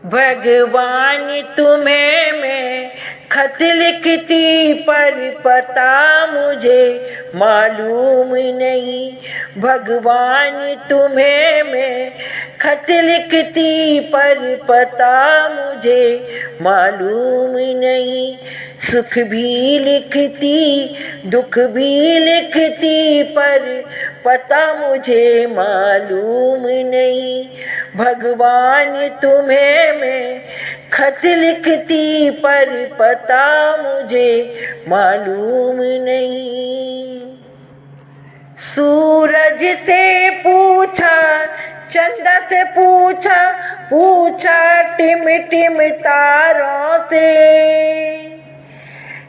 भगवान तुम्हें मैं खत लिखती पर पता मुझे मालूम नहीं। भगवान तुम्हें मैं खत लिखती पर पता मुझे मालूम नहीं। सुख भी लिखती दुख भी लिखती पर पता मुझे मालूम नहीं। भगवान तुम्हें मैं खत लिखती पर पता मुझे मालूम नहीं। सूरज से पूछा चंदा से पूछा पूछा टिम टिम तारों से।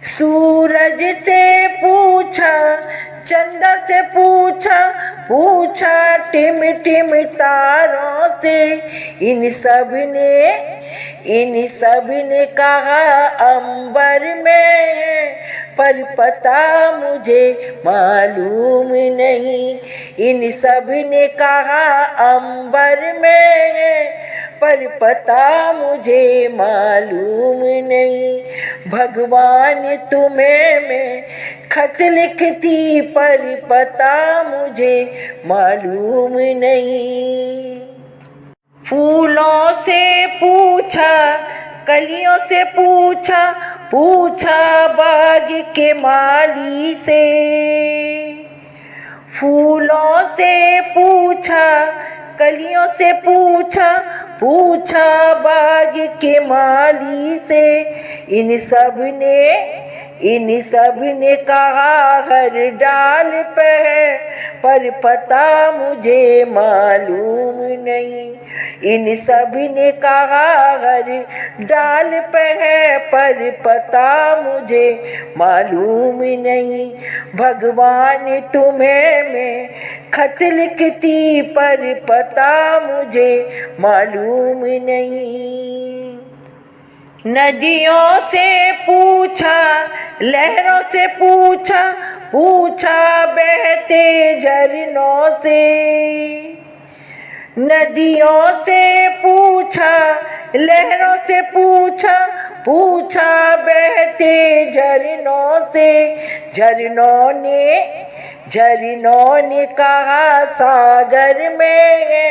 सूरज से पूछा चंदा से पूछा पूछा टिम टिम तारों से। इन सब ने कहा अंबर में है पर पता मुझे मालूम नहीं। इन सब ने कहा अंबर में है पर पता मुझे मालूम नहीं। भगवान तुम्हें मैं खत लिखती पर पता मुझे मालूम नहीं। फूलों से पूछा कलियों से पूछा पूछा बाग के माली से। फूलों से पूछा कलियों से पूछा पूछा बाग के माली से। इन सब ने कहा हर डाल पे है पर पता मुझे मालूम नहीं। इन सब ने कहा हर डाल पे है पर पता मुझे मालूम नहीं। भगवान तुम्हें मैं खत लिखती पर पता मुझे मालूम नहीं। नदियों से पूछा लहरों से पूछा पूछा बहते झरनों से। नदियों से पूछा लहरों से पूछा पूछा बहते झरनों से। झरनों ने कहा सागर में है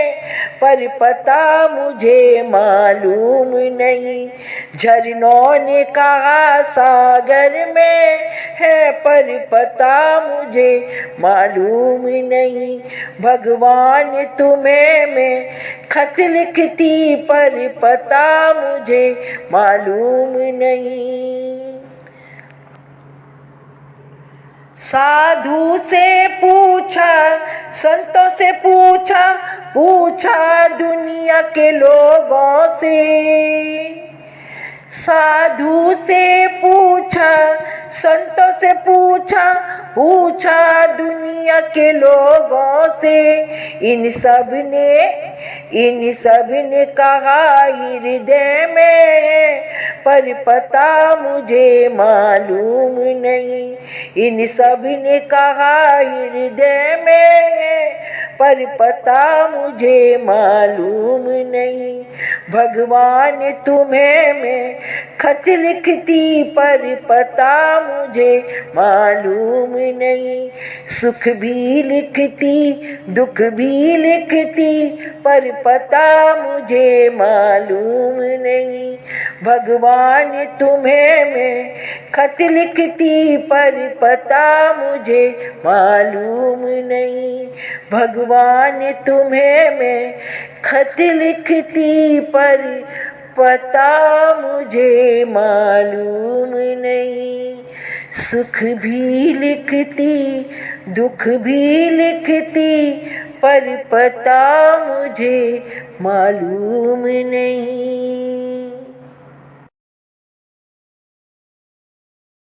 पर पता मुझे मालूम नहीं। झरनों ने कहा सागर में है पर पता मुझे मालूम नहीं। भगवान तुम्हें मैं खत लिखती पर पता मुझे मालूम नहीं। साधु से पूछा संतों से पूछा पूछा दुनिया के लोगों से। साधु से पूछा संतों से पूछा पूछा दुनिया के लोगों से। इन सब ने कहा हृदय में है पर पता मुझे मालूम नहीं। इन सब ने कहा हृदय में है पर पता मुझे मालूम नहीं। भगवान तुम्हें मैं खत लिखती पर पता मुझे मालूम नहीं। सुख भी लिखती दुख भी लिखती पर पता मुझे मालूम नहीं। भगवान तुम्हें मैं खत लिखती पर पता मुझे मालूम नहीं। भगवान तुम्हें मैं खत लिखती पर पता मुझे मालूम नहीं। सुख भी लिखती दुख भी लिखती पर पता मुझे मालूम नहीं।